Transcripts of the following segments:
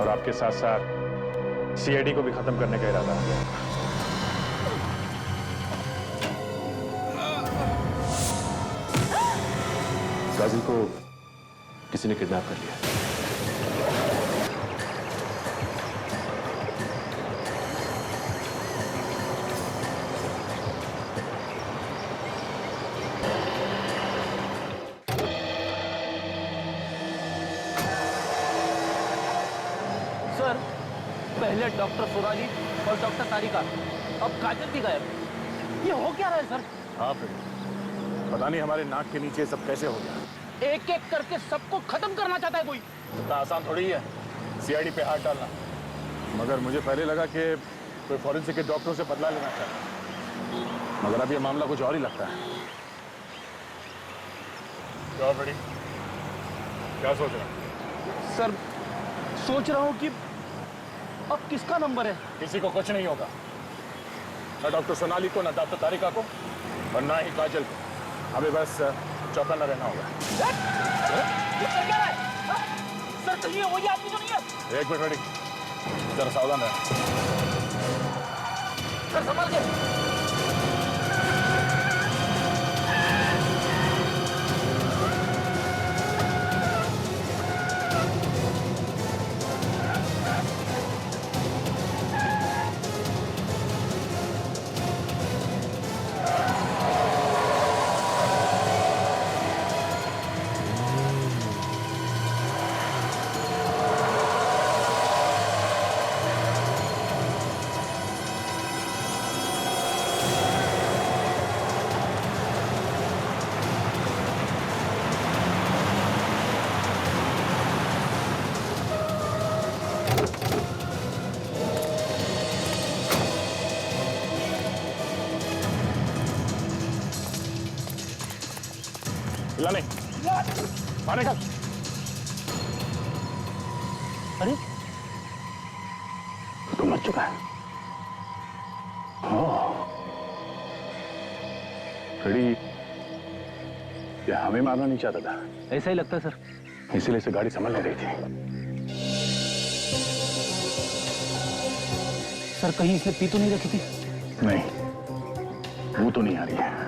और आपके साथ साथ सीआईडी को भी खत्म करने का इरादा है। काजिल को किसी ने किडनैप कर लिया। सर, पहले डॉक्टर सोनाली और डॉक्टर तारिका, अब काजल भी गायब। ये हो क्या रहा है सर? हाँ फिर पता नहीं हमारे नाक के नीचे सब कैसे हो गया। एक एक करके सबको खत्म करना चाहता है कोई। इतना आसान थोड़ी है सीआईडी पे हाथ डालना। मगर मुझे पहले लगा कि कोई फॉरेंसिक के डॉक्टरों से बदला लेना चाहता, मगर अब ये मामला कुछ और ही लगता है। क्या बड़ी, क्या सोच रहा है? सर, सोच रहा हूँ कि अब किसका नंबर है। किसी को कुछ नहीं होगा, ना डॉक्टर सोनाली को, ना डॉक्टर तारिका को, और ना ही काजल को। हमें बस चौकन्ना रहना होगा। सर कहीं वो ये आदमी तो नहीं है? एक मिनट रेडी, जरा सावधान रहे। सर संभाल के। नहीं माने का। अरे तो मर चुका है। रेडी, ये हमें मारना नहीं चाहता था। ऐसा ही लगता है सर। इसीलिए से गाड़ी संभल नहीं रही थी। सर कहीं इसने पी तो नहीं रखी थी? नहीं, वो तो नहीं आ रही है।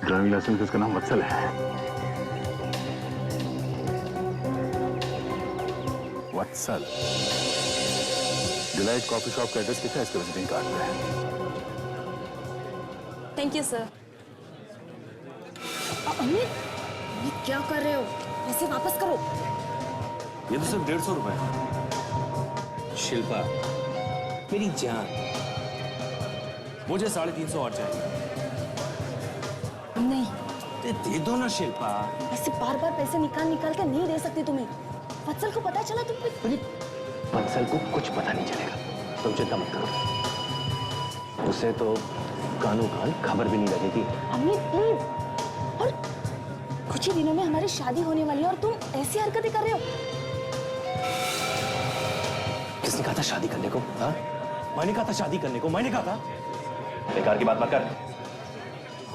ड्राइविंग लाइसेंस इसका नाम वत्सल है। वत्सल। डिलाइट कॉफी शॉप का एड्रेस लिखा है इसके विजिटिंग कार्ड पे। Thank you sir. अमित, ये क्या कर रहे हो? पैसे वापस करो। ये तो सिर्फ 150 रुपए। शिल्पा मेरी जान, मुझे 350 और चाहिए। नहीं, दे दो ना शिल्पा। ऐसे बार बार पैसे निकाल कर नहीं दे सकती तुम्हें। वत्सल को पता चला तुम। वत्सल को कुछ पता नहीं चलेगा, तुम चिंता मत करो। उसे तो कानों कान खबर भी नहीं लगेगी। अमित प्लीज। और कुछ ही दिनों में हमारी शादी होने वाली है और तुम ऐसी हरकतें कर रहे हो। किसने कहा था शादी करने को? हाँ, मैंने कहा था शादी करने को, मैंने कहा था। बेकार की बात मत कर।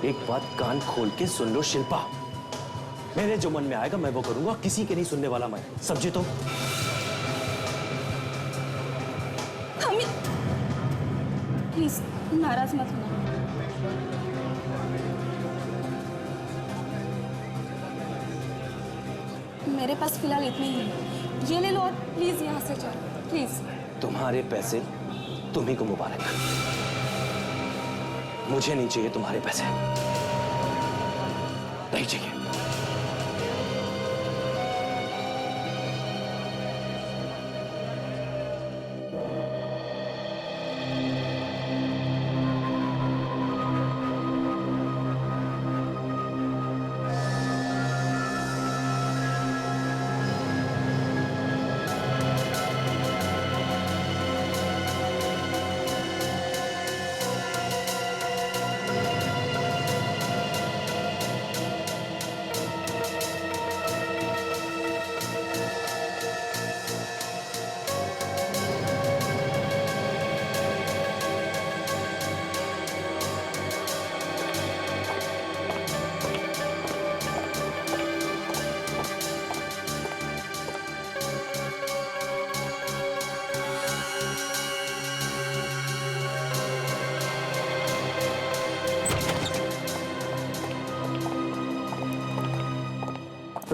एक बात कान खोल के सुन लो शिल्पा, मेरे जो मन में आएगा मैं वो करूंगा, किसी के नहीं सुनने वाला मैं। समझे तो? अमित प्लीज नाराज मत होना। मेरे पास फिलहाल इतने ही है, ये ले लो और प्लीज यहाँ से जाओ प्लीज। तुम्हारे पैसे तुम्ही को मुबारक, मुझे नहीं चाहिए तुम्हारे पैसे, नहीं चाहिए।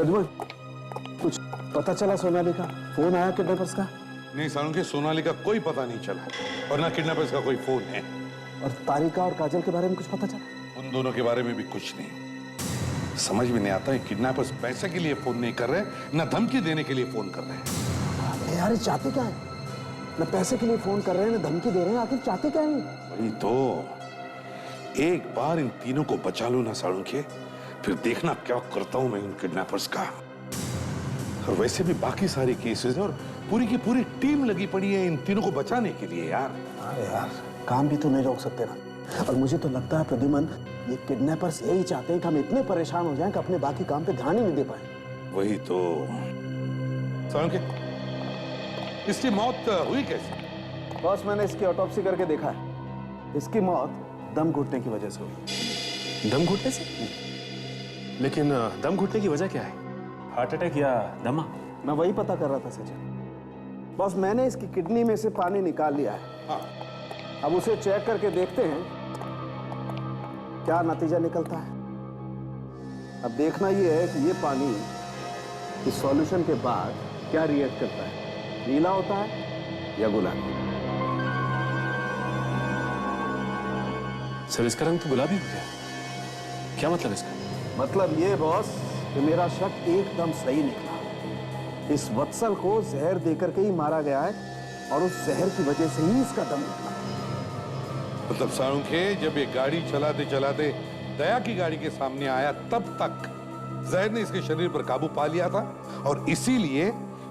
प्रद्युमन, कुछ पता चला सोनाली का? फोन आया किडनैपर्स का? नहीं सालुंखे, सोनाली का कोई पता नहीं चला और ना किडनैपर्स का कोई फोन है। और तारिका और काजल के बारे में कुछ पता चला? उन दोनों के बारे में भी कुछ नहीं। समझ में नहीं आता है, किडनैपर्स पैसे के लिए फोन नहीं कर रहे, ना धमकी देने के लिए फोन कर रहे हैं। अरे यार, ये चाहते क्या है? न पैसे के लिए फोन कर रहे हैं, न धमकी दे रहे हैं, आखिर चाहते क्या है? वही तो, एक बार इन तीनों को बचा लो ना सालुंखे, फिर देखना क्या करता हूं मैं इन किडनैपर्स का। और वैसे भी बाकी सारे केसेस और पूरी की पूरी टीम लगी पड़ी है इन तीनों को बचाने के लिए यार। अरे यार, काम भी तो नहीं रोक सकते ना। और मुझे तो लगता है प्रद्युमन, ये किडनैपर्स यही चाहते हैं कि हम इतने परेशान हो जाएं कि अपने बाकी काम पे ध्यान ही नहीं दे पाए। वही तो। सालुंखे, इसकी मौत हुई कैसे? बॉस, मैंने इसकी ऑटोप्सी करके देखा है। इसकी मौत दम घुटने की वजह से हुई। दम घुटने से? लेकिन दम घुटने की वजह क्या है? हार्ट अटैक या दमा? मैं वही पता कर रहा था सचिन। बॉस, मैंने इसकी किडनी में से पानी निकाल लिया है। हाँ। अब उसे चेक करके देखते हैं क्या नतीजा निकलता है। अब देखना यह है कि ये पानी इस सॉल्यूशन के बाद क्या रिएक्ट करता है, नीला होता है या गुलाबी। सर, इसका रंग तो गुलाबी हो गया। क्या मतलब इसका? मतलब ये बॉस कि मेरा शक एकदम सही निकला। इस वत्सल को जहर देकर के ही मारा गया है और उस जहर की वजह से ही इसका दम निकला। मतलब सालुंखे, जब ये गाड़ी चलाते चलाते दया की गाड़ी के सामने आया, तब तक जहर ने इसके शरीर पर काबू पा लिया था और इसीलिए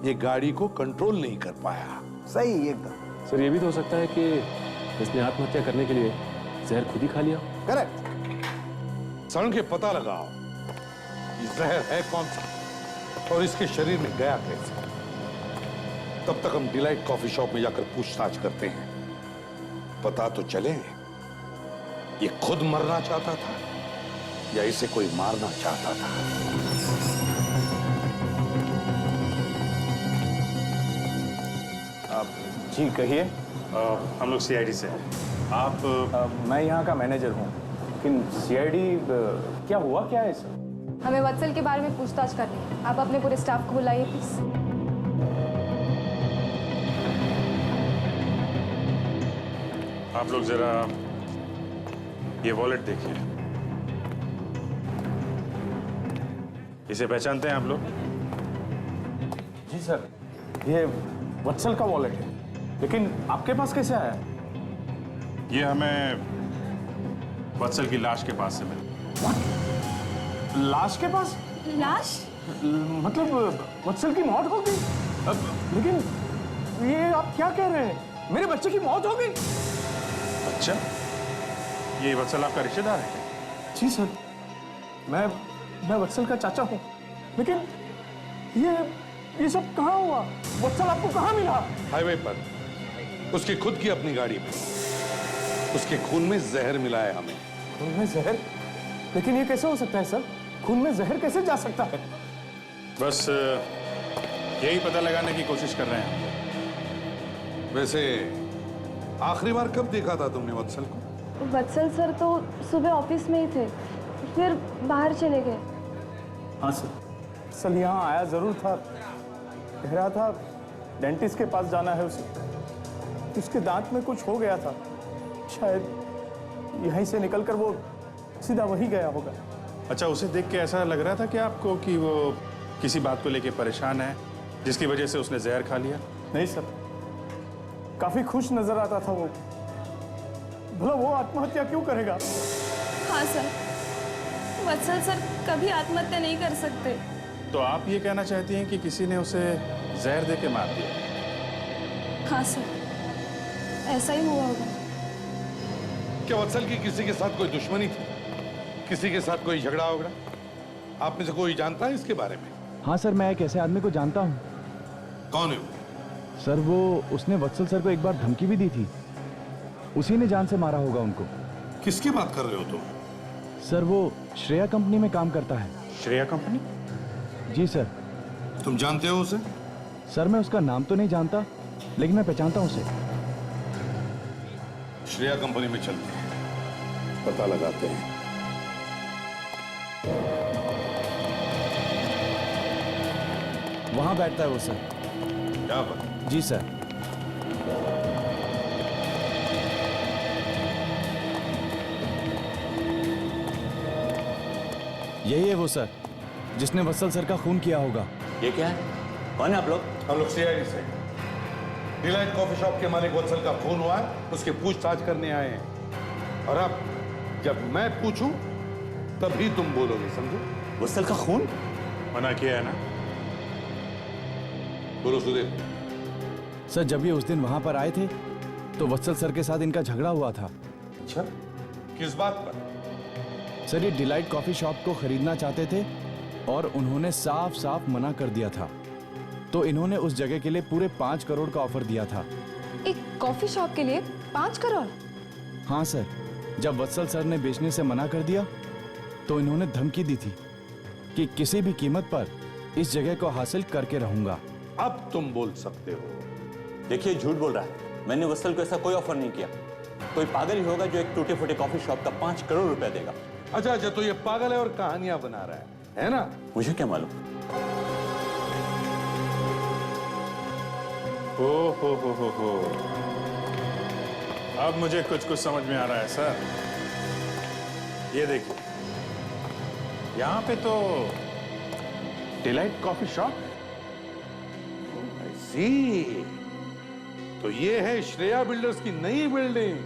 ये गाड़ी को कंट्रोल नहीं कर पाया। सही एकदम। सर, ये भी तो हो सकता है कि इसने आत्महत्या करने के लिए जहर खुद ही खा लिया। करेक्ट। सालुंखे, पता लगाओ ये जहर है कौन सा और इसके शरीर में गया कैसे। तब तक हम डिलाइट कॉफी शॉप में जाकर पूछताछ करते हैं, पता तो चले ये खुद मरना चाहता था या इसे कोई मारना चाहता था। जी कहिए। हम लोग सीआईडी से हैं। आप मैं यहाँ का मैनेजर हूँ, लेकिन सीआईडी क्या हुआ क्या है सर? हमें वत्सल के बारे में पूछताछ करनी है। आप अपने पूरे स्टाफ को बुलाइए प्लीज। आप लोग जरा ये वॉलेट देखिए। इसे पहचानते हैं आप लोग? जी सर, ये वत्सल का वॉलेट है, लेकिन आपके पास कैसे आया? ये हमें वत्सल की लाश के पास से मिला। लाश के पास? लाश? मतलब वत्सल की मौत हो गई? लेकिन ये आप क्या कह रहे हैं? मेरे बच्चे की मौत हो गई? अच्छा, ये वत्सल आपका रिश्तेदार है? जी सर, मैं वत्सल का चाचा हूँ, लेकिन ये सब कहाँ हुआ? वत्सल आपको कहाँ मिला? हाईवे पर, उसकी खुद की अपनी गाड़ी में। उसके खून में जहर मिला है हमें। खून में जहर? लेकिन ये कैसे हो सकता है सर? खून में जहर कैसे जा सकता है? बस यही पता लगाने की कोशिश कर रहे हैं। वैसे आखिरी बार कब देखा था तुमने वत्सल को? वत्सल सर तो सुबह ऑफिस में ही थे, फिर बाहर चले गए। हाँ सर, सल यहाँ आया जरूर था, कह रहा था डेंटिस्ट के पास जाना है उसे। उसके दांत में कुछ हो गया था, शायद यहीं से निकलकर वो सीधा वही गया होगा। अच्छा, उसे देख के ऐसा लग रहा था कि आपको कि वो किसी बात को लेके परेशान है, जिसकी वजह से उसने जहर खा लिया? नहीं सर, काफी खुश नजर आता था वो। भला वो आत्महत्या क्यों करेगा? हाँ सर, वत्सल सर कभी आत्महत्या नहीं कर सकते। तो आप ये कहना चाहती हैं कि किसी ने उसे जहर दे के मार दिया? हाँ सर, ऐसा ही हुआ होगा। क्या वत्सल की किसी के साथ कोई दुश्मनी थी? किसी के साथ कोई झगड़ा वगड़ा? आप में से कोई जानता है इसके बारे में? हाँ सर, मैं एक ऐसे आदमी को जानता हूँ। कौन है वो? सर, उसने वत्सल सर को एक बार धमकी भी दी थी। उसी ने जान से मारा होगा उनको। किसकी बात कर रहे हो तुम? सर, वो श्रेया कंपनी में काम करता है। श्रेया कंपनी? जी सर। तुम जानते हो उसे? सर, मैं उसका नाम तो नहीं जानता, लेकिन मैं पहचानता हूँ उसे। श्रेया कंपनी में चलते हैं, पता लगाते हैं। वहां बैठता है वो सर। यहाँ पर? जी सर। यही है वो सर जिसने वत्सल सर का खून किया होगा। ये क्या है? कौन है आप लोग? हम लोग सीआईडी से डिलाइट कॉफी शॉप के मालिक वत्सल का खून हुआ है, उसकी पूछताछ करने आए हैं। और अब जब मैं पूछूं तभी तुम बोलोगे, समझो? वत्सल का खून? मना किया है ना? बोलो सुदेव। सर जब ये उस दिन वहां पर आए थे तो वत्सल सर के साथ इनका झगड़ा हुआ था। अच्छा, किस बात पर? सर ये डिलाइट कॉफी शॉप को खरीदना चाहते थे और उन्होंने साफ साफ मना कर दिया था, तो इन्होंने उस जगह के लिए पूरे 5 करोड़ का ऑफर दिया था। एक कॉफी शॉप के लिए 5 करोड़? हाँ सर, जब वत्सल सर ने बेचने से मना कर दिया तो इन्होंने धमकी दी थी कि किसी भी कीमत पर इस जगह को हासिल करके रहूंगा। अब तुम बोल सकते हो। देखिए झूठ बोल रहा है, मैंने वत्सल को ऐसा कोई ऑफर नहीं किया। कोई पागल ही होगा जो एक टूटे फूटे कॉफी शॉप का 5 करोड़ रुपया देगा। अच्छा अच्छा, तो ये पागल है और कहानियां बना रहा है ना? मुझे क्या मालूम? हो। अब मुझे कुछ समझ में आ रहा है सर। ये देखिए, यहां पे तो डिलाइट कॉफी शॉप। सी, तो ये है श्रेया बिल्डर्स की नई बिल्डिंग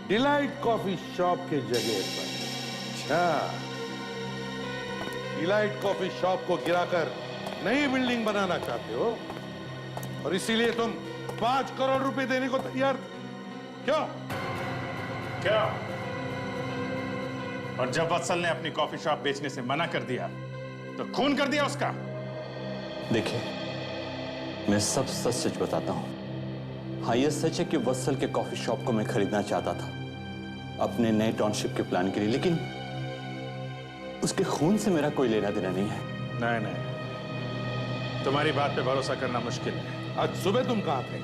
डिलाइट कॉफी शॉप के जगह पर। अच्छा, डिलाइट कॉफी शॉप को गिराकर नई बिल्डिंग बनाना चाहते हो और इसीलिए तुम 5 करोड़ रुपए देने को तैयार? क्यों? क्या? और जब वत्सल ने अपनी कॉफी शॉप बेचने से मना कर दिया तो खून कर दिया उसका। देखिए, मैं सब सच सच बताता हूं। हाँ, यह सच है कि वत्सल के कॉफी शॉप को मैं खरीदना चाहता था अपने नए टाउनशिप के प्लान के लिए, लेकिन उसके खून से मेरा कोई लेना देना नहीं है। नहीं, तुम्हारी बात पे भरोसा करना मुश्किल है। आज सुबह तुम कहां थे?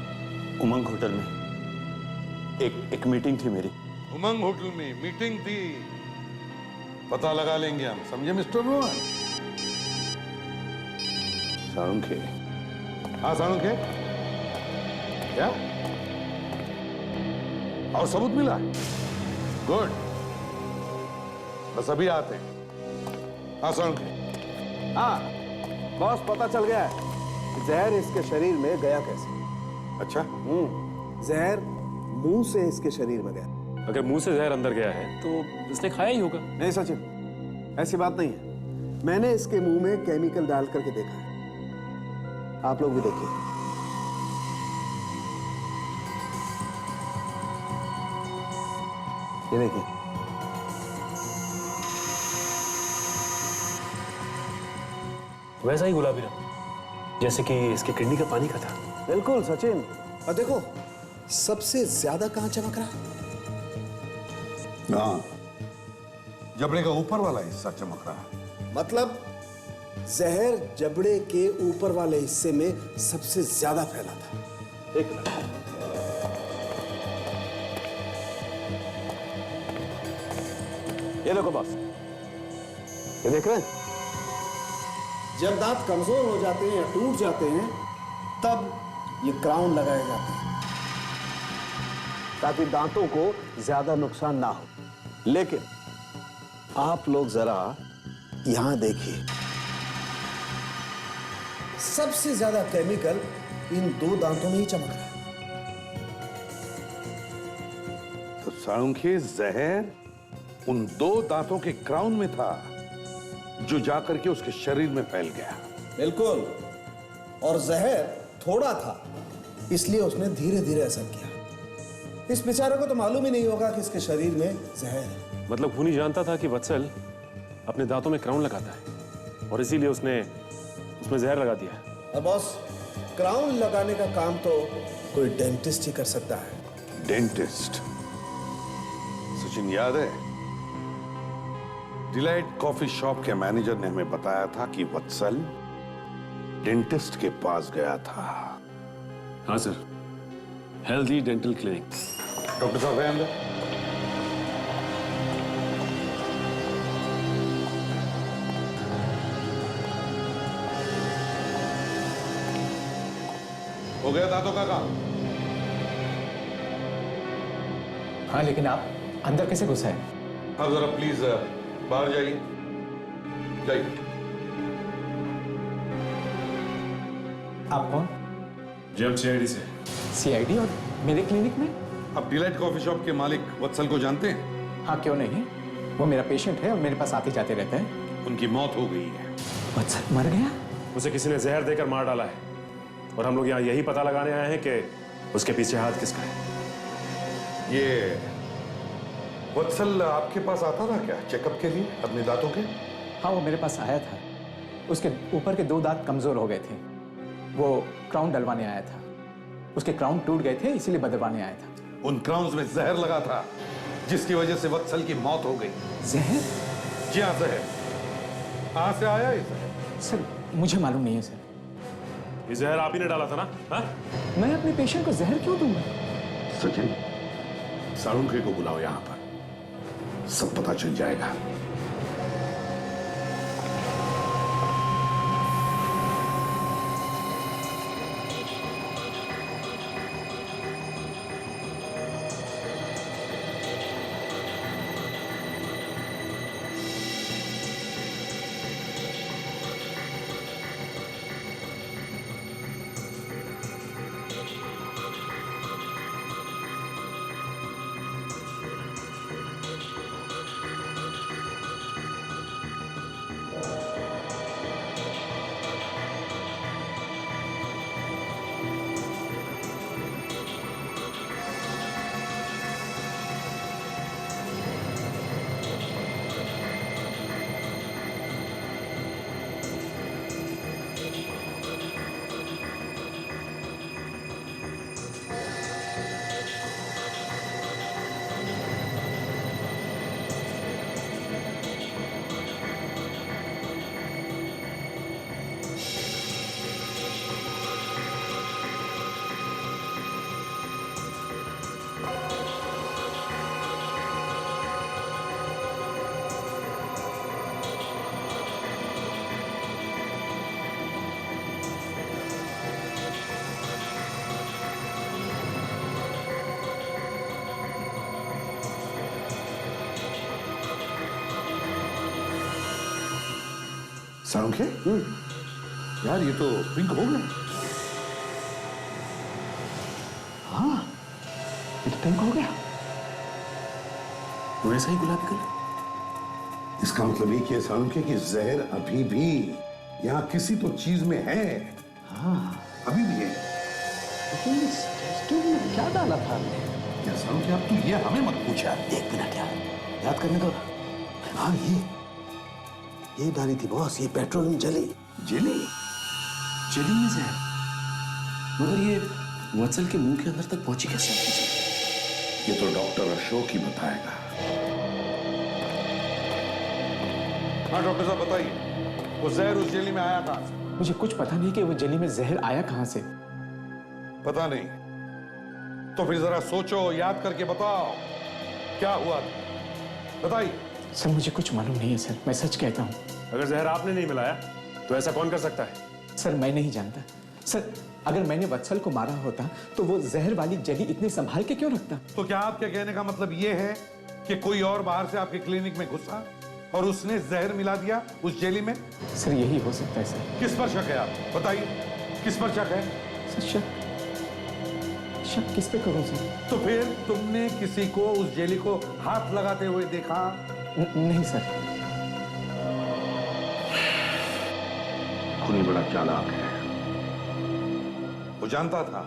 उमंग होटल में एक मीटिंग थी मेरी। उमंग होटल में मीटिंग थी? पता लगा लेंगे हम, समझे मिस्टर रोहन? साळुंखे। हाँ साळुंखे, क्या? और सबूत मिला? गुड, बस अभी आते हैं। हाँ साळुंखे। हाँ बॉस, पता चल गया है कि जहर इसके शरीर में गया कैसे। अच्छा, जहर मुंह से इसके शरीर में गया। अगर मुंह से जहर अंदर गया है तो इसने खाया ही होगा। नहीं सचिन, ऐसी बात नहीं है। मैंने इसके मुंह में केमिकल डाल करके देखा है। आप लोग भी देखिए। ये देखिए, वैसा ही गुलाबी रंग, जैसे कि इसके किडनी का पानी का था। बिल्कुल सचिन। और देखो, सबसे ज्यादा कहां चमक रहा? हाँ, जबड़े का ऊपर वाला हिस्सा चमक रहा है। मतलब जहर जबड़े के ऊपर वाले हिस्से में सबसे ज्यादा फैला था। एक मिनट, ये देखो बॉस, ये देख रहे हैं? जब दांत कमजोर हो जाते हैं या टूट जाते हैं तब ये क्राउन लगाए जाते हैं ताकि दांतों को ज्यादा नुकसान ना हो। लेकिन आप लोग जरा यहां देखिए, सबसे ज्यादा केमिकल इन 2 दांतों में ही चमक रहा है। तो साळुंखे, जहर उन 2 दांतों के क्राउन में था जो जाकर के उसके शरीर में फैल गया। बिल्कुल, और जहर थोड़ा था इसलिए उसने धीरे धीरे असर किया। इस बेचारे को तो मालूम ही नहीं होगा कि इसके शरीर में जहर है। मतलब खूनी जानता था कि वत्सल अपने दांतों में क्राउन लगाता है और इसीलिए उसने उसमें जहर लगा दिया। अब बॉस, क्राउन लगाने का काम तो कोई डेंटिस्ट ही कर सकता है। डेंटिस्ट? सचिन, याद है डिलाइट कॉफी शॉप के मैनेजर ने हमें बताया था कि वत्सल डेंटिस्ट के पास गया था। हाँ sir, healthy dental clinic. Doctor साहब हैं अंदर? हो गया दांतों का काम? हाँ, लेकिन आप अंदर कैसे घुसे हैं? अब जरा प्लीज बाहर जाइए, जाइए। आप कौन? जब सीआईडी से। सीआईडी और मेरे क्लिनिक में? आप डिलाइट कॉफी शॉप के मालिक वत्सल को जानते हैं? हाँ, क्यों नहीं? वो मेरा पेशेंट है और मेरे पास आते जाते रहता है। उनकी मौत हो गई है। वत्सल मर गया? उसे किसी ने जहर देकर मार डाला है और हम लोग यहाँ यही पता लगाने आए हैं कि उसके पीछे हाथ किसका है। ये वत्सल आपके पास आता था क्या चेकअप के लिए अपने दांतों के? हाँ, वो मेरे पास आया था। उसके ऊपर के 2 दांत कमजोर हो गए थे। वो क्राउन डलवाने आया था। उसके क्राउन टूट गए थे, इसीलिए बदलवाने आया था। उन क्राउन्स में जहर लगा था जिसकी वजह से वत्सल की मौत हो गई। जहर? जी हाँ, जहर। कहाँ से आया ये जहर? सर, मुझे मालूम नहीं है सर। ये जहर आप ही ने डाला था ना? हाँ? मैं अपने पेशेंट को जहर क्यों दूंगा? सचिन, साळुंखे को बुलाओ यहां पर, सब पता चल जाएगा। साळुंखे, यार ये तो पिंक हो गया। हाँ, ये तो पिंक हो गया। वैसा ही गुलाबी कलर। इसका मतलब ये कि साळुंखे की जहर अभी भी यहाँ किसी तो चीज में है। हाँ, अभी भी है। लेकिन इस टेस्ट ट्यूब में क्या डाला था आपने? क्या साळुंखे, अब तू ये हमें मत पूछा। एक मिनट यार, याद करने दो। हाँ, ये डाली थी बॉस, ये पेट्रोलियम जेली। जेली? जेली में से? मगर ये वत्सल के मुंह के अंदर तक पहुंची कैसे? ये तो डॉक्टर अशोक ही बताएगा। हाँ डॉक्टर साहब बताइए, वो जहर उस जेली में आया कहां से? मुझे कुछ पता नहीं कि वो जेली में जहर आया कहां से। पता नहीं? तो फिर जरा सोचो, याद करके बताओ क्या हुआ, बताइए। सर, मुझे कुछ मालूम नहीं है सर, मैं सच कहता हूँ। अगर जहर आपने नहीं मिलाया तो ऐसा कौन कर सकता है? सर, मैं नहीं जानता। सर, अगर मैंने वत्सल को मारा होता तो वो जहर वाली जेली इतनी संभाल के क्यों रखता? तो क्या आपके कहने का मतलब ये है कि कोई और बाहर से आपके क्लिनिक में घुसा और उसने जहर मिला दिया उस जेली में? सर, यही हो सकता है सर। किस पर शक है आप बताइए, किस पर शक है? सर, शक किस पे करूं सर? तो फिर तुमने किसी को उस जेली को हाथ लगाते हुए देखा? नहीं सर। खूनी बड़ा चालाक है, वो जानता था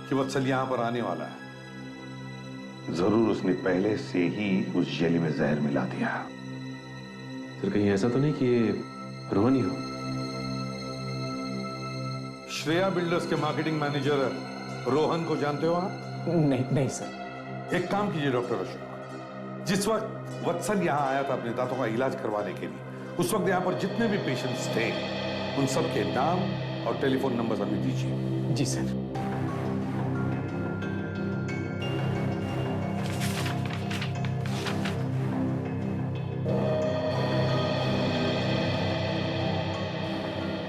कि वत्सल यहां पर आने वाला है। जरूर उसने पहले से ही उस जेली में जहर मिला दिया। सर, कहीं ऐसा तो नहीं कि ये रोहन ही हो? श्रेया बिल्डर्स के मार्केटिंग मैनेजर रोहन को जानते हो आप? नहीं सर। एक काम कीजिए डॉक्टर अशोक, जिस वक्त वत्सल यहां आया था अपने दांतों का इलाज करवाने के लिए, उस वक्त यहां पर जितने भी पेशेंट्स थे उन सब के नाम और टेलीफोन नंबर हमें दीजिए। जी सर।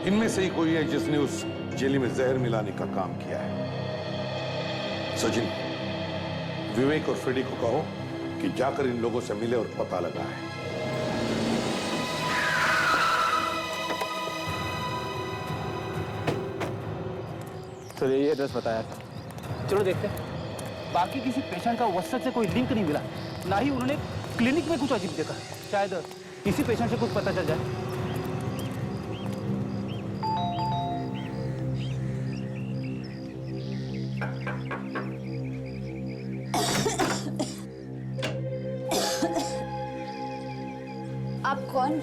इनमें से ही कोई है जिसने उस जेली में जहर मिलाने का काम किया है। सचिन, विवेक और फ्रेडी को कहो कि जाकर इन लोगों से मिले और पता लगाए। सर ये एड्रेस बताया था। चलो देखते हैं। बाकी किसी पेशेंट का वत्सल से कोई लिंक नहीं मिला, ना ही उन्होंने क्लिनिक में कुछ अजीब देखा। शायद किसी पेशेंट से कुछ पता चल जाए। आप कौन?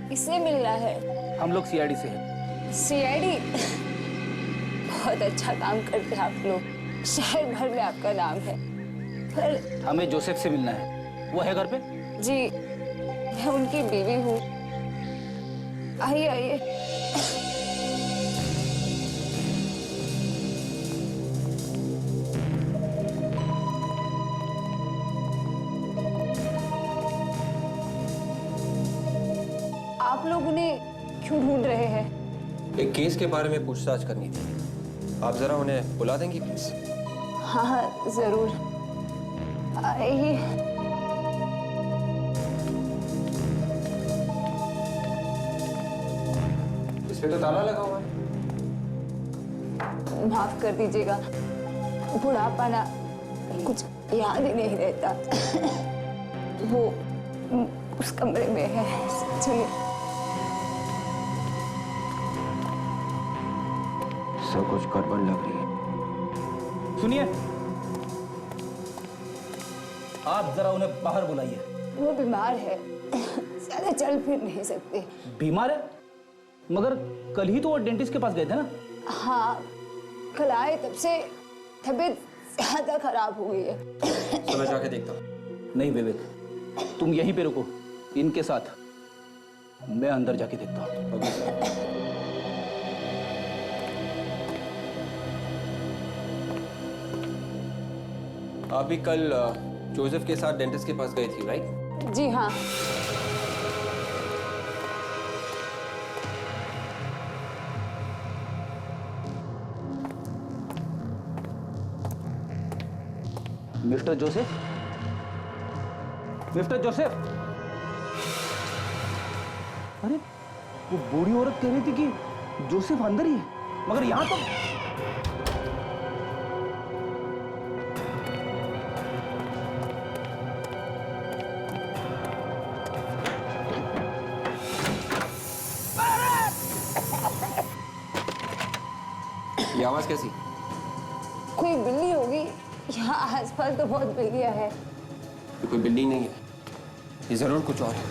किससे मिलना है? हम लोग सीआईडी से हैं। सीआईडी? बहुत अच्छा काम करते हैं आप लोग। शहर भर में आपका नाम है। पर हमें जोसेफ से मिलना है। वो है घर पे? जी, मैं उनकी बीवी हूँ। आइए आइए। आप लोग उन्हें क्यों ढूंढ रहे हैं? एक केस के बारे में पूछताछ करनी थी। आप जरा उन्हें बुला देंगी प्लीज? हाँ हाँ जरूर, आइए। इस पे तो ताला लगा हुआ है। माफ कर दीजिएगा, बुढ़ापा ना कुछ याद ही नहीं रहता। वो उस कमरे में है। चलिए। सब कुछ गड़बड़ लग रही है। सुनिए, आप जरा उन्हें बाहर बुलाइए। वो बीमार है, ज्यादा चल फिर नहीं सकते। बीमार है? मगर कल ही तो वो डेंटिस्ट के पास गए थे ना? हाँ, कल आए तब से तबीयत ज्यादा खराब हो गई है। चलो जाके देखता हूँ। नहीं विवेक, तुम यहीं पे रुको इनके साथ, मैं अंदर जाके देखता हूँ। आप भी कल जोसेफ के साथ डेंटिस्ट के पास गई थी, राइट? जी हाँ। Mister Joseph, mister Joseph. अरे वो बूढ़ी औरत कह रही थी कि जोसेफ अंदर ही है, मगर यहां तो ये आवाज कैसी? कोई बिल्ली होगी। यहाँ आसपास तो बहुत बिल्लियाँ हैं। ये कोई बिल्डिंग नहीं है, ये जरूर कुछ और है।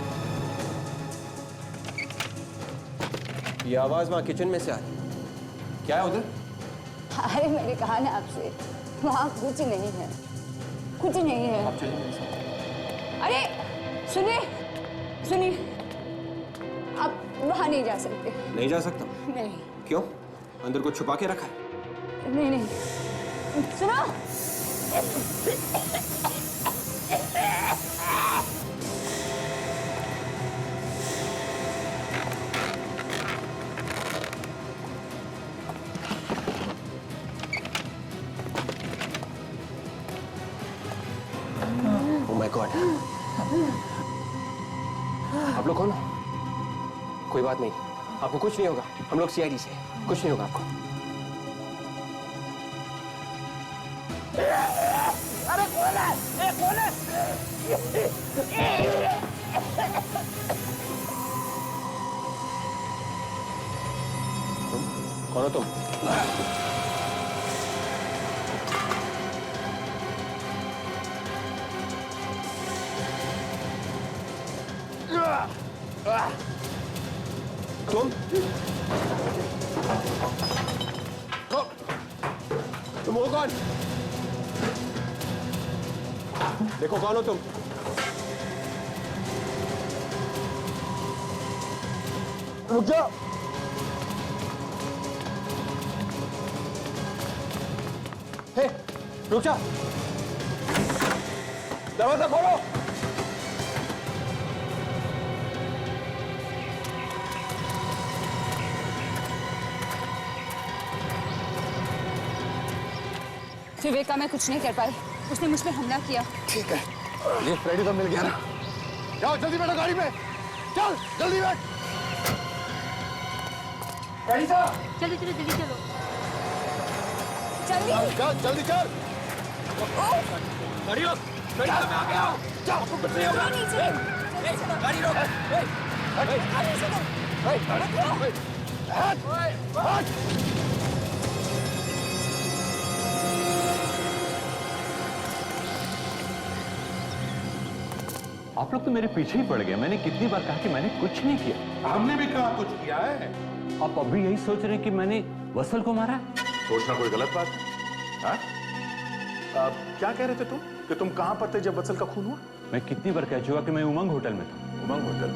ये आवाज वहां किचन में से आ रही है। क्या है उधर? अरे मैंने कहा ना आपसे, वहाँ कुछ नहीं है, कुछ नहीं है। आप चलिए मेरे साथ। अरे सुनिए, सुनिए, आप वहाँ नहीं जा सकते। नहीं जा सकता? नहीं क्यों? अंदर कुछ छुपा के रखा है? नहीं नहीं, सुनो। Oh my God! आप लोग कौन हो? कोई बात नहीं, आपको कुछ नहीं होगा। हम लोग सीआईडी से, कुछ नहीं होगा आपको। अरे कौन है? ए, कौन है? कौन हो तुम? तुम हो कौन? देखो कौन हो तुम? रुक जाओ। हे, रुक जा। दरवाजा खोलो। विवेक का मैं कुछ नहीं कर पाई, उसने मुझ पर हमला किया। ठीक है, ये फ्रेडी तो मिल गया ना। जाओ जल्दी बैठो गाड़ी में, चल जल्दी बैठ। फ्रेडी साहब, चलो चलो जल्दी चलो, जल्दी चल जल्दी चल। गाड़ी रोक, फ्रेडी साहब मैं आ गया हूँ। चल कुछ नहीं होगा। गाड़ी रोक। आप लोग तो मेरे पीछे ही पड़ गए। मैंने कितनी बार कहा कि मैंने कुछ नहीं किया। हमने भी कहा कुछ किया है। आप अभी यही सोच रहे हैं कि मैंने वत्सल को मारा है? सोचना कोई गलत बात है? क्या कह रहे थे तुम कि तुम कहां पर थे जब वत्सल का खून हुआ? मैं कितनी बार कह चुका कि मैं उमंग होटल में था। उमंग होटल?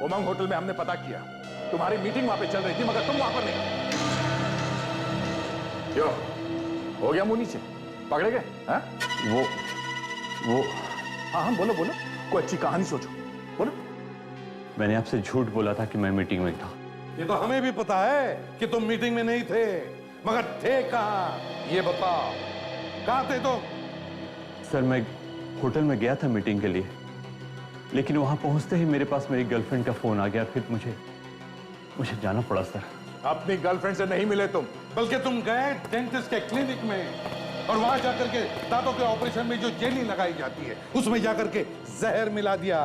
उमंग होटल में हमने पता किया, तुम्हारी मीटिंग वहां पे चल रही थी, मगर तुम वहां पर नहीं। क्यों हो गया मुंह नीचे? पकड़े गए? वो हाँ बोलो बोलो, कोई अच्छी कहानी सोचो, बोलो। मैंने आपसे झूठ बोला था कि मैं मीटिंग में था। ये तो हमें भी पता है कि तुम मीटिंग में नहीं थे, मगर थे कहाँ ये बताओ। कहाँ थे तुम? सर मैं होटल में गया था मीटिंग के लिए, लेकिन वहां पहुंचते ही मेरे पास मेरी गर्लफ्रेंड का फोन आ गया, फिर मुझे जाना पड़ा सर। अपनी गर्लफ्रेंड से नहीं मिले तुम, बल्कि तुम गए डेंटिस्ट के क्लिनिक में, और वहां जाकर के दांतों के ऑपरेशन में जो जेली लगाई जाती है उसमें जाकर के जहर मिला दिया।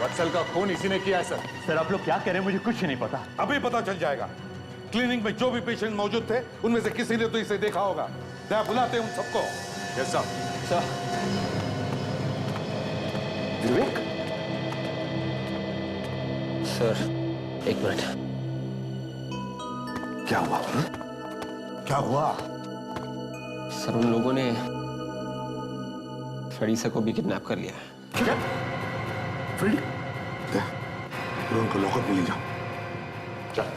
वत्सल का खून इसी ने किया है सर। सर आप लोग क्या कह रहे हैं, मुझे कुछ नहीं पता। अभी पता चल जाएगा। क्लिनिक में जो भी पेशेंट मौजूद थे उनमें से किसी ने तो इसे देखा होगा। क्या बुलाते हैं उन सबको? Yes sir. सर विवेक? सर एक मिनट। क्या हुआ? क्या हुआ? सर उन लोगों ने फ्रेडी को भी किडनैप कर लिया है। क्या? फ्रेडी? उनको लॉकअप में ले जाओ। चल।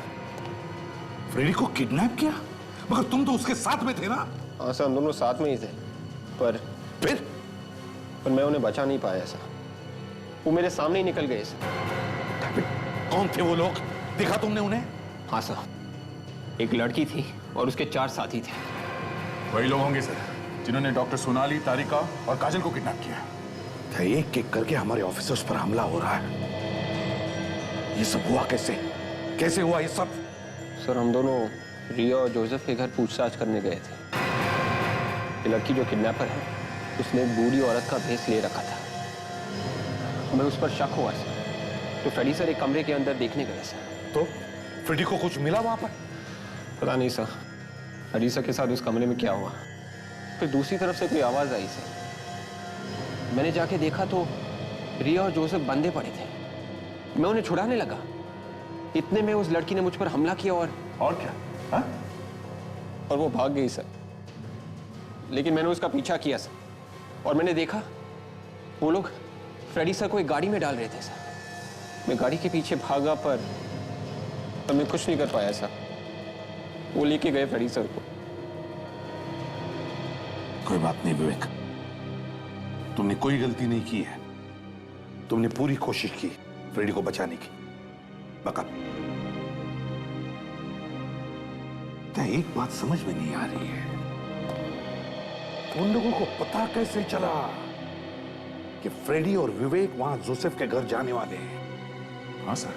फ्रेडी को किडनैप किया? मगर तुम तो उसके साथ में थे ना? हाँ सर, हम दोनों साथ में ही थे, पर मैं उन्हें बचा नहीं पाया सर। वो मेरे सामने ही निकल गए सर। कौन थे वो लोग? देखा तुमने उन्हें? हाँ सर, एक लड़की थी और उसके 4 साथी थे। वही लोग होंगे सर जिन्होंने डॉक्टर सोनाली, तारिका और काजल को किडनैप किया। एक एक करके हमारे ऑफिसर्स पर हमला हो रहा है। ये सब हुआ कैसे? कैसे हुआ ये सब? सर हम दोनों रिया और जोसेफ के घर पूछताछ करने गए थे। ये लड़की जो किडनैपर है, उसने एक बूढ़ी औरत का भेष ले रखा था। हमें उस पर शक हुआ सर, तो फ्रेडी सर एक कमरे के अंदर देखने गए सर। तो फ्रेडी को कुछ मिला वहां पर? पता नहीं सर, फ्रेडी सर के साथ उस कमरे में क्या हुआ। फिर दूसरी तरफ से कोई आवाज आई सर। मैंने जाके देखा तो रिया और जोसेफ बंधे पड़े थे। मैं उन्हें छुड़ाने लगा, इतने में उस लड़की ने मुझ पर हमला किया और क्या? हा? और वो भाग गई सर। लेकिन मैंने उसका पीछा किया सर, और मैंने देखा वो लोग फ्रेडी सर को एक गाड़ी में डाल रहे थे सर। मैं गाड़ी के पीछे भागा, पर मैं कुछ नहीं कर पाया सर। वो लेके गए फ्रेडी सर को। कोई बात नहीं विवेक, तुमने कोई गलती नहीं की है। तुमने पूरी कोशिश की फ्रेडी को बचाने की। मगर एक बात समझ में नहीं आ रही है, उन लोगों को पता कैसे चला कि फ्रेडी और विवेक वहां जोसेफ के घर जाने वाले हैं? हाँ सर,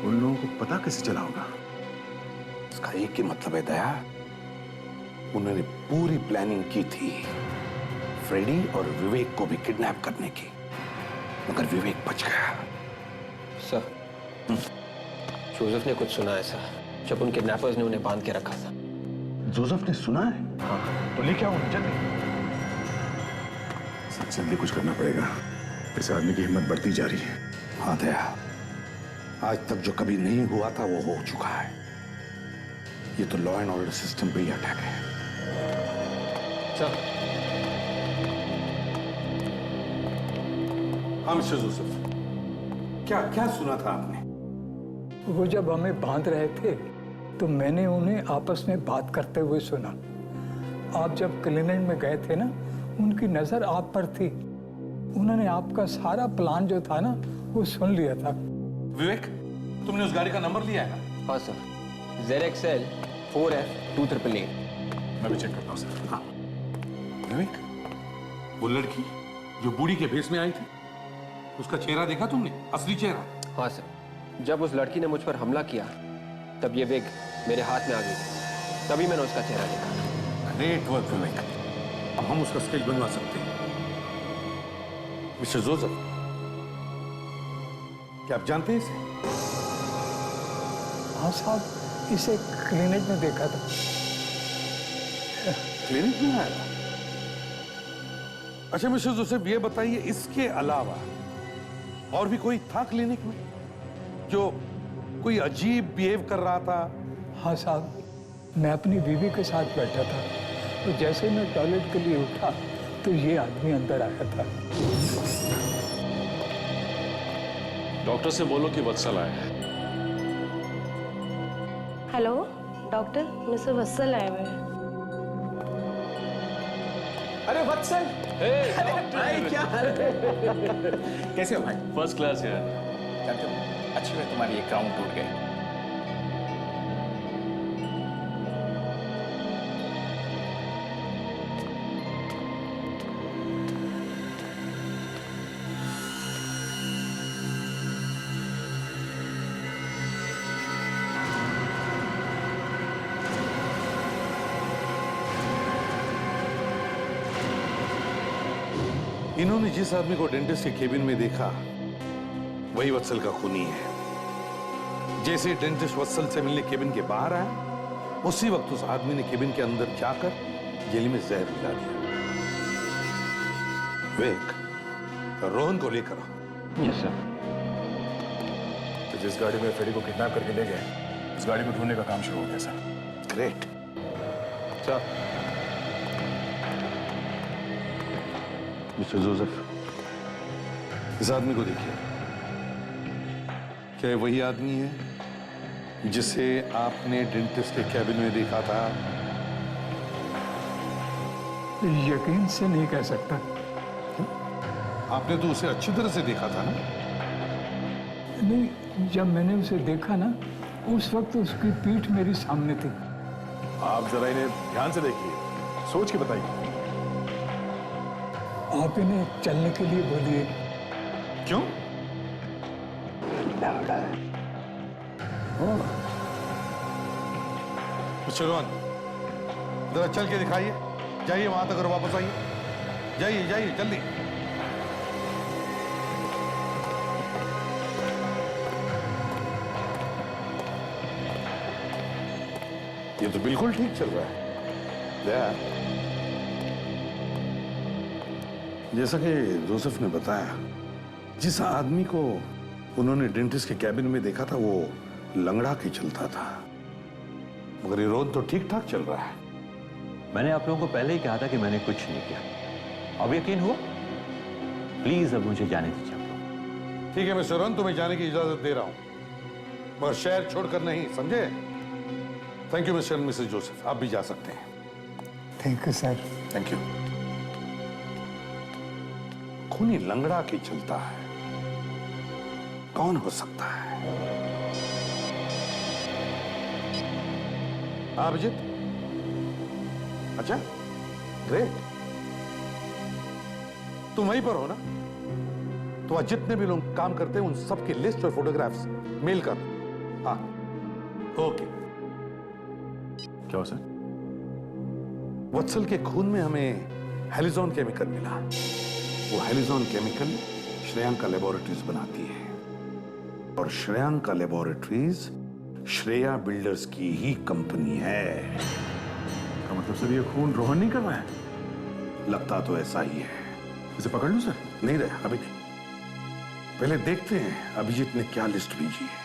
उन लोगों को पता कैसे चला होगा? इसका एक ही मतलब है दया, उन्होंने पूरी प्लानिंग की थी फ्रेडी और विवेक को भी किडनैप करने की, मगर विवेक बच गया। सर जोसेफ ने कुछ सुना है सर, जब उन किडनैपर्स ने उन्हें बांध के रखा था। जोसेफ ने सुना है? हाँ। तो लेके आओ उन्हें जल्दी। सबसे जल्दी कुछ करना पड़ेगा, इस आदमी की हिम्मत बढ़ती जा रही है। हाँ दया, आज तक जो कभी नहीं हुआ था वो हो चुका है। ये तो लॉ एंड ऑर्डर सिस्टम पे ही अटैक है। सर। हाँ मिस्टर जोसेफ, क्या सुना था आपने? वो जब हमें बांध रहे थे तो मैंने उन्हें आपस में बात करते हुए सुना। आप जब क्लिनिक में गए थे ना, उनकी नजर आप पर थी। उन्होंने आपका सारा प्लान जो था ना वो सुन लिया था। विवेक, तुमने उस गाड़ी का नंबर लिया है ना? हाँ सर, ZXL 4F 2888। मैं भी चेक करता हूँ सर। हाँ विवेक, वो लड़की जो बूढ़ी के भेष में आई थी, उसका चेहरा देखा तुमने? असली चेहरा? हाँ सर, जब उस लड़की ने मुझ पर हमला किया तब ये विग मेरे हाथ में आ गई थी, तभी मैंने उसका चेहरा देखा। ग्रेट वर्क विवेक, अब हम उसका स्केच बनवा सकते हैं। मिस्टर जोसेफ, क्या आप जानते हैं इसे? हाँ साहब, इसे क्लिनिक में देखा था। क्लिनिक में आया था? अच्छा मिस्टर जोसेफ, ये बताइए, इसके अलावा और भी कोई था क्लिनिक में जो कोई अजीब बिहेव कर रहा था? हाँ साहब, मैं अपनी बीवी के साथ बैठा था, तो जैसे मैं टॉयलेट के लिए उठा तो ये आदमी अंदर आया था। डॉक्टर से बोलो कि वत्सल आए हैं। हेलो डॉक्टर, मिस्टर वत्सल आए हुए हैं। अरे वत्सल, अरे भाई क्या हाल है? कैसे हो भाई? फर्स्ट क्लास यार। जानते हो, अच्छी हुई तुम्हारी एक क्राउन टूट गए। इन्होंने जिस आदमी को डेंटिस्ट के केबिन में देखा वही वत्सल का खूनी है। जैसे डेंटिस्ट वत्सल से मिलने केबिन के बाहर आया, उसी वक्त उस आदमी ने केबिन के अंदर जाकर जेली में जहर मिला दिया। विवेक, रोहन को लेकर आओ। Yes sir. तो जिस गाड़ी में फ्रेडी को किडनैप करके ले गए, उस गाड़ी को ढूंढने का काम शुरू हो गया sir. Great sir. Mister Joseph, इस आदमी को देखिए। क्या ये वही आदमी है जिसे आपने डेंटिस्ट के कैबिन में देखा था? यकीन से नहीं कह सकता। आपने तो उसे अच्छी तरह से देखा था ना? नहीं, जब मैंने उसे देखा ना, उस वक्त उसकी पीठ मेरी सामने थी। आप जरा इन्हें ध्यान से देखिए, सोच के बताइए। आप इन्हें चलने के लिए बोलिए। क्यों? मिस्टर रोहन, जरा चल के दिखाइए। जाइए वहां तक और वापस आइए। जाइए जाइए जल्दी। ये तो बिल्कुल ठीक चल रहा है। जैसा कि जोसेफ ने बताया, जिस आदमी को उन्होंने डेंटिस्ट के कैबिन में देखा था वो लंगड़ा के चलता था, मगर ये रोहन तो ठीक ठाक चल रहा है। मैंने आप लोगों को पहले ही कहा था कि मैंने कुछ नहीं किया। अब यकीन हुआ? प्लीज अब मुझे जाने दीजिए आप लोग। ठीक है मिस्टर रोहन, तुम्हें जाने की इजाजत दे रहा हूं, मगर शहर छोड़कर नहीं, समझे? Thank you mister and Mrs Joseph, आप भी जा सकते हैं। Thank you sir. Thank you. खूनी लंगड़ा के चलता है, कौन हो सकता है? अभिजीत? अच्छा, ग्रेट। तुम वहीं पर हो ना? तो आज जितने भी लोग काम करते हैं उन सबकी लिस्ट और फोटोग्राफ्स मेल कर। हाँ, ओके। क्या हो सर? वत्सल के खून में हमें हेलिजॉन केमिकल मिला। वो हेलिजॉन केमिकल श्रेयांका लेबोरेटरीज बनाती है, और श्रेयांका लेबोरेटरीज श्रेया बिल्डर्स की ही कंपनी है। तो मतलब सर ये खून रोहन नहीं कर रहा है? लगता तो ऐसा ही है। इसे पकड़ लूं सर? नहीं रहे, अभी नहीं। पहले देखते हैं अभिजीत ने क्या लिस्ट भेजी है।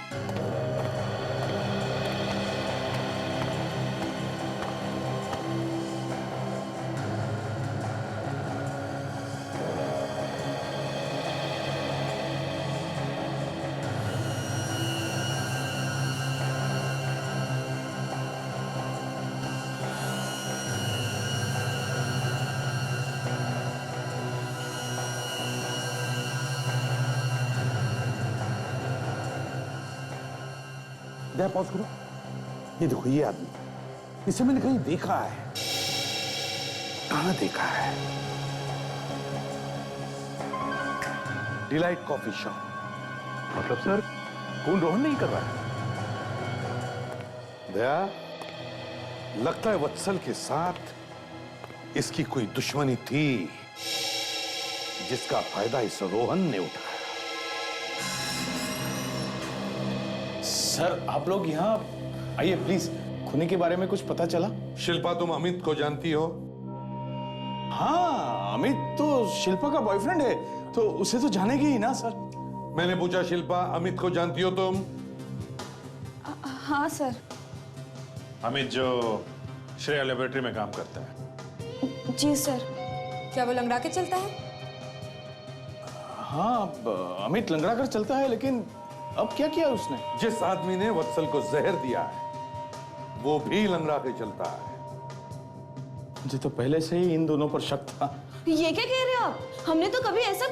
पॉज करो। ये देखो, ये आदमी, इसे मैंने कहीं देखा है। कहां देखा है? Delight coffee shop. मतलब सर खून रोहन नहीं कर रहा है? दया, लगता है वत्सल के साथ इसकी कोई दुश्मनी थी जिसका फायदा इस रोहन ने उठाया। सर आप लोग यहाँ आइए प्लीज। खूनी के बारे में कुछ पता चला? शिल्पा, तुम अमित को जानती हो? हाँ, अमित तो शिल्पा का बॉयफ्रेंड है, तो उसे तो जानेगी ही ना सर। मैंने पूछा, शिल्पा अमित को जानती हो तुम? हाँ सर। अमित जो श्रेया लेबोरेटरी में काम करता है। जी सर। क्या वो लंगड़ा के चलता है? हाँ, अमित लंगड़ा कर चलता है, लेकिन अब क्या किया उसने? जिस आदमी ने वत्सल को जहर दिया है वो भी लंगड़ा के चलता है। मुझे तो पहले से ही इन दोनों पर शक था। ये क्या कह रहे हो आप? हमने तो कभी ऐसा...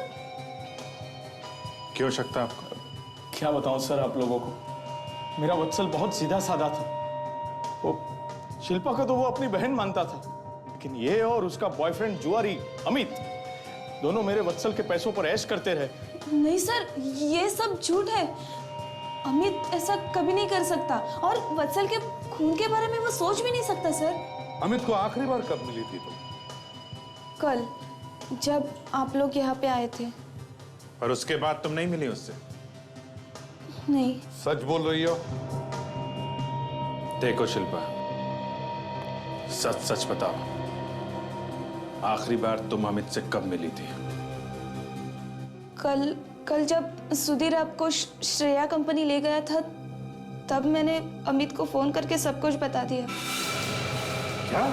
क्यों शक था आपको? क्या बताऊं सर आप लोगों को, मेरा वत्सल बहुत सीधा साधा था। वो शिल्पा को तो वो अपनी बहन मानता था, लेकिन ये और उसका बॉयफ्रेंड जुआरी अमित दोनों मेरे वत्सल के पैसों पर ऐश करते रहे। नहीं सर, ये सब झूठ है। अमित ऐसा कभी नहीं कर सकता, और वत्सल के खून के बारे में वो सोच भी नहीं सकता सर। अमित को आखिरी बार कब मिली थी तुम? कल, जब आप लोग यहाँ पे आए थे। और उसके बाद तुम नहीं मिली उससे? नहीं। सच बोल रही हो? देखो शिल्पा, सच सच बताओ, आखिरी बार तुम अमित से कब मिली थी? कल जब सुधीर आपको श्रेया कंपनी ले गया था, तब मैंने अमित को फोन करके सब कुछ बता दिया। क्या?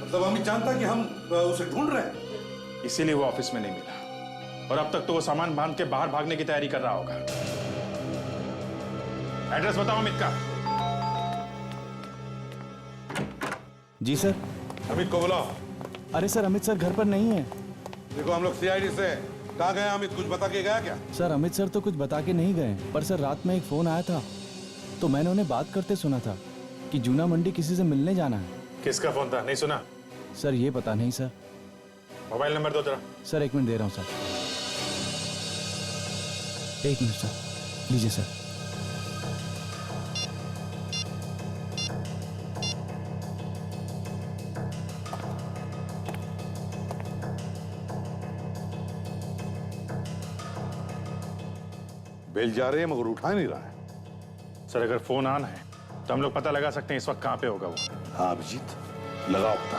मतलब अमित जानता कि हम उसे ढूंढ रहे हैं? इसीलिए वो ऑफिस में नहीं मिला, और अब तक तो वो सामान बांध के बाहर भागने की तैयारी कर रहा होगा। एड्रेस बताओ अमित का। जी सर। अमित को बुलाओ। अरे सर, अमित सर घर पर नहीं है। देखो, हम लोग सीआईडी से। कहाँ गया अमित? कुछ बता के गया क्या? सर अमित सर तो कुछ बता के नहीं गए, पर सर रात में एक फोन आया था, तो मैंने उन्हें बात करते सुना था कि जूना मंडी किसी से मिलने जाना है। किसका फोन था, नहीं सुना? सर ये पता नहीं सर। मोबाइल नंबर दो जरा। सर 1 मिनट दे रहा हूँ सर। 1 मिनट सर, लीजिए सर। बेल जा रहे हैं मगर उठा नहीं रहा है। सर अगर फोन ऑन है तो हम लोग पता लगा सकते हैं इस वक्त कहां पे होगा वो। हाँ अभिजीत, लगाओ पता।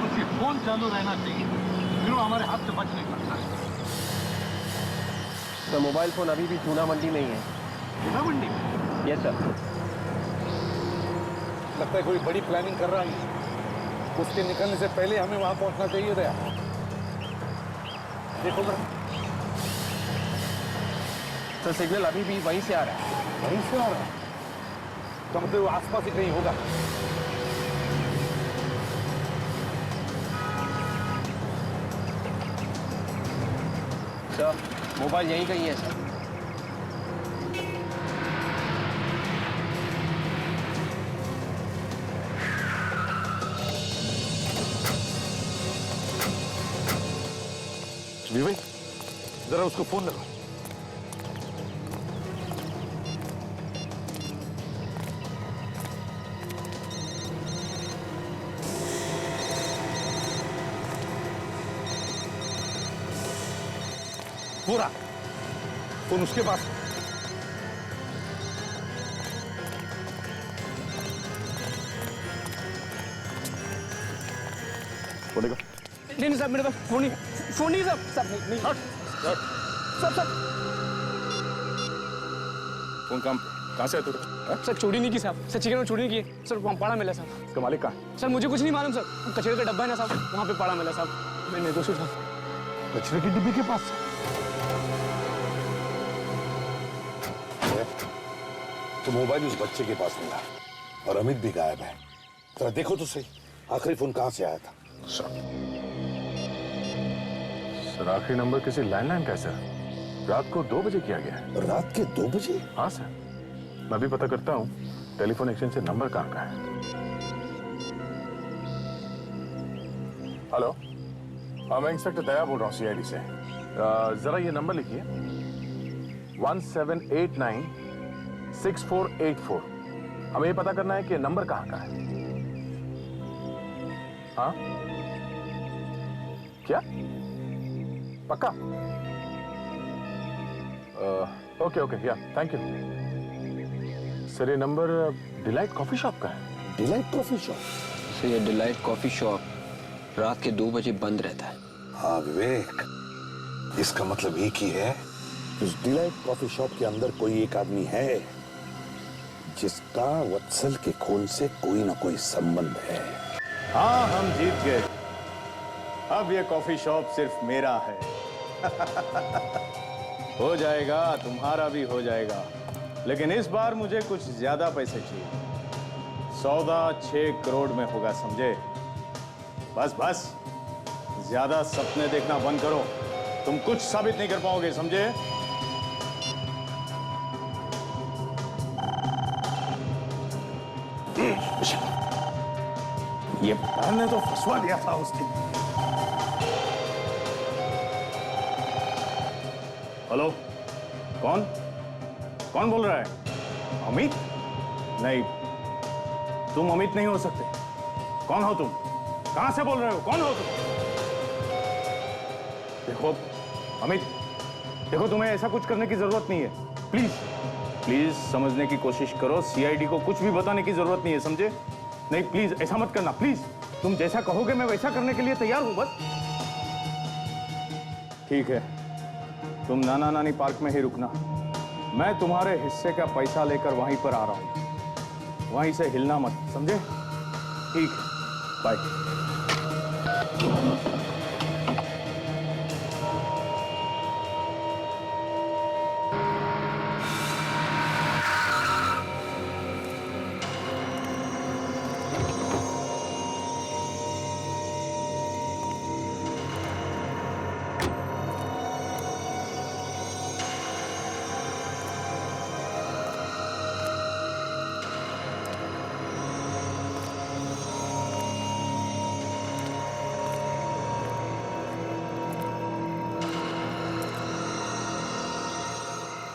उसकी फोन चालू रहना चाहिए, फिर वो हमारे हाथ से बच नहीं सकता। तो मोबाइल फोन अभी भी जूना मंडी में ही है। जूना मंडी में? Yes sir. लगता है कोई बड़ी प्लानिंग कर रहा है। उसके निकलने से पहले हमें वहां पहुंचना चाहिए था। देखो ना सर, सिग्नल अभी भी वहीं से आ रहा है। वहीं से आ रहा है? तो मतलब वो आसपास ही कहीं होगा। सर मोबाइल यहीं कहीं है सर। विवेक, जरा उसको फोन लगा। पूरा फोन उसके पास। बोलेगा नहीं साहब, मेरे पास फोन नहीं साहब। नहीं सब फोन काम कहाँ से है तू? सर चोरी नहीं की साहब, सर चिकन में चोरी नहीं की सर, वहाँ पाड़ा मिला साहब। उसका मालिक कहाँ? सर मुझे कुछ नहीं मालूम सर, कचरे का डब्बा है ना साहब, वहाँ पे पाड़ा मिला साहब। मैं निर्दोष हूँ साहब। कचरे की डिब्बी के पास? तो मोबाइल उस बच्चे के पास मिला और अमित भी गायब है। जरा देखो तो सही, आखिरी फोन कहाँ से आया था? सर आखिरी नंबर किसी लैंडलाइन का है सर। रात को 2 बजे किया गया है। रात के 2 बजे? हाँ सर। मैं भी पता करता हूँ टेलीफोन एक्सचेंज से नंबर कहाँ का है। हेलो, मैं इंस्पेक्टर दया बोल रहा हूँ सीआईडी से। जरा ये नंबर लिखिए 17896484। हमें ये पता करना है कि नंबर कहाँ का है। हाँ क्या पक्का? ओके ओके या थैंक यू सर। ये नंबर डिलाइट कॉफी शॉप का है। Delight coffee shop? सर ये डिलाइट कॉफी शॉप रात के 2 बजे बंद रहता है। हाँ विवेक, इसका मतलब एक ही है, उस डिलाइट कॉफी शॉप के अंदर कोई एक आदमी है जिसका वत्सल के खून से कोई ना कोई संबंध है। हाँ, हम जीत गए। अब ये कॉफी शॉप सिर्फ मेरा है। हो जाएगा, तुम्हारा भी हो जाएगा, लेकिन इस बार मुझे कुछ ज्यादा पैसे चाहिए। सौदा 6 करोड़ में होगा, समझे? बस बस, ज्यादा सपने देखना बंद करो, तुम कुछ साबित नहीं कर पाओगे, समझे? ये मैंने तो फंसवा दिया था उस दिन। हेलो, कौन कौन बोल रहा है? अमित? नहीं, तुम अमित नहीं हो सकते। कौन हो तुम? कहां से बोल रहे हो? कौन हो तुम? देखो अमित, देखो तुम्हें ऐसा कुछ करने की जरूरत नहीं है। प्लीज प्लीज समझने की कोशिश करो। सीआईडी को कुछ भी बताने की जरूरत नहीं है, समझे? नहीं प्लीज ऐसा मत करना, प्लीज। तुम जैसा कहोगे मैं वैसा करने के लिए तैयार हूं, बस। ठीक है, तुम नाना नानी पार्क में ही रुकना। मैं तुम्हारे हिस्से का पैसा लेकर वहीं पर आ रहा हूं। वहीं से हिलना मत, समझे? ठीक है, बाय।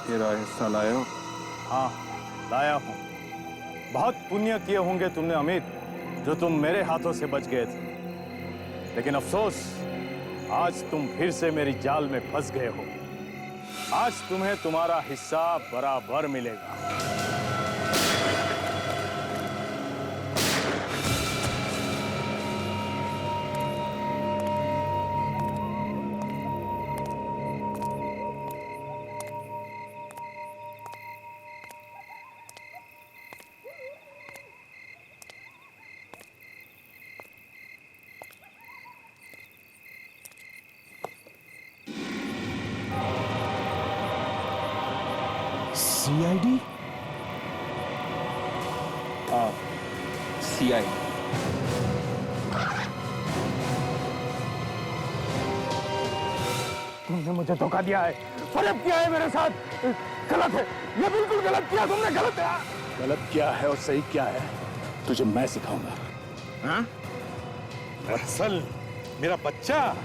तेरा हिस्सा लाए हो? हाँ, लाया हूं। बहुत पुण्य किए होंगे तुमने अमित, जो तुम मेरे हाथों से बच गए थे। लेकिन अफसोस, आज तुम फिर से मेरी जाल में फंस गए हो। आज तुम्हें तुम्हारा हिस्सा बराबर मिलेगा। सीआईडी? सीआईडी। तुमने मुझे धोखा दिया है, फरेब किया है मेरे साथ। गलत है, ये बिल्कुल गलत किया तुमने, गलत है। गलत क्या है और सही क्या है तुझे मैं सिखाऊंगा। हाँ? वत्सल, मेरा बच्चा,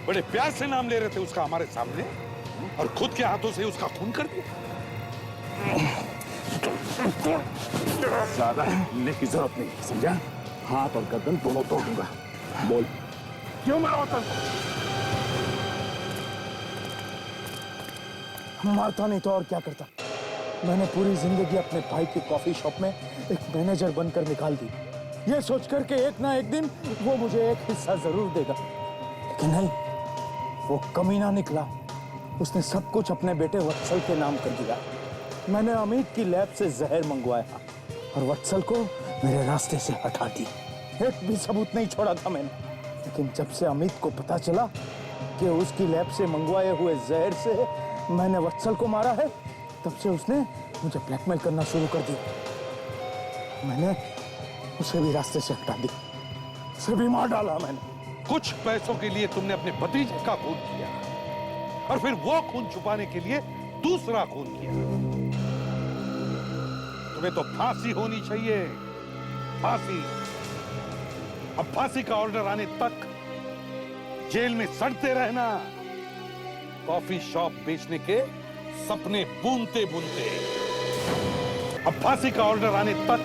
बड़े प्यार से नाम ले रहे थे उसका हमारे सामने, और खुद के हाथों से उसका खून कर दिया। ज्यादा हिलने की जरूरत नहीं, समझा? हाथ और गर्दन दोनों तोड़ दूंगा। बोल, क्यों मारा वत्सल? मारता नहीं तो और क्या करता? मैंने पूरी जिंदगी अपने भाई की कॉफी शॉप में एक मैनेजर बनकर निकाल दी, ये सोचकर के एक ना एक दिन वो मुझे एक हिस्सा जरूर देगा। लेकिन नहीं, वो कमीना निकला। उसने सब कुछ अपने बेटे वत्सल के नाम कर दिया। मैंने अमित की लैब से जहर मंगवाया और वत्सल को मेरे रास्ते से हटा दी। एक भी सबूत नहीं छोड़ा था मैंने। लेकिन जब से अमित को पता चला कि उसकी लैब से मंगवाए हुए जहर से मैंने वत्सल को मारा है, तब से उसने मुझे ब्लैकमेल करना शुरू कर दिया। मैंने उसे भी रास्ते से हटा दी, उसे भी मार डाला मैंने। कुछ पैसों के लिए तुमने अपने भतीजे का खून किया, और फिर वो खून छुपाने के लिए दूसरा खून किया। तुम्हें तो फांसी होनी चाहिए, फांसी। अब फांसी का ऑर्डर आने तक जेल में सड़ते रहना, कॉफी शॉप बेचने के सपने बुनते बुनते। अब फांसी का ऑर्डर आने तक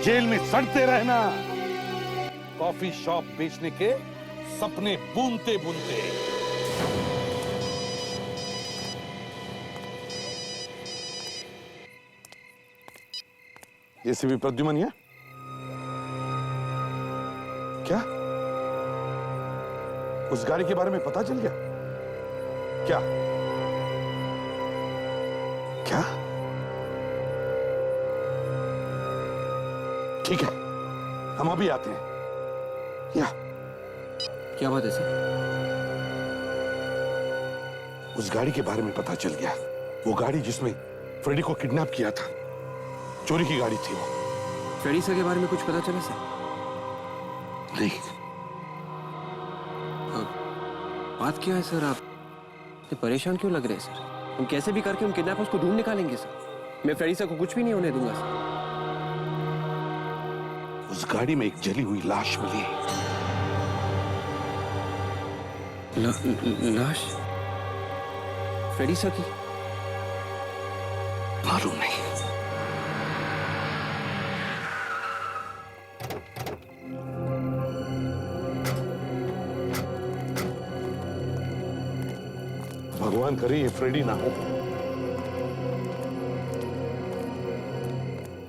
जेल में सड़ते रहना, कॉफी शॉप बेचने के सपने बुनते बुनते। ये भी प्रद्युमन है क्या? उस गाड़ी के बारे में पता चल गया क्या? क्या? ठीक है, हम अभी आते हैं। क्या बात है सर? उस गाड़ी के बारे में पता चल गया। वो गाड़ी जिसमें फ्रेडी को किडनैप किया था, चोरी की गाड़ी थी वो। फ्रेडी सर के बारे में कुछ पता चला सर? नहीं। बात क्या है सर? आप इतने परेशान क्यों लग रहे हैं सर? हम कैसे भी करके उन किडनैपर्स को ढूंढ निकालेंगे सर। मैं फ्रेडी सर को कुछ भी नहीं होने दूंगा सर। उस गाड़ी में एक जली हुई लाश मिली। लाश? फ्रेडी सर की? मालूम नहीं। भगवान करे ये फ्रेडी ना हो।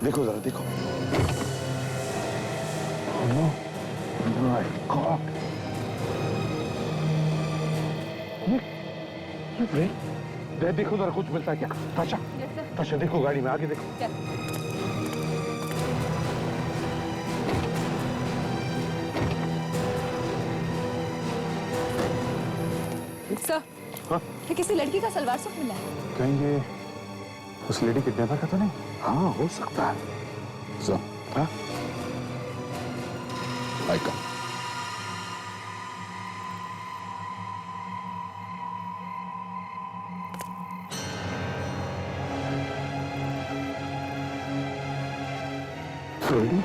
देखो जरा, देखो। देखो जरा, कुछ मिलता है क्या? ताशा, ताशा देखो गाड़ी में, आगे देखो। सर, ये किसी लड़की का सलवार सूट मिला है। कहेंगे उस लेडी किडनैपर का तो नहीं? हाँ, हो सकता है। सर, हाँ? आइका। फ्रेडी?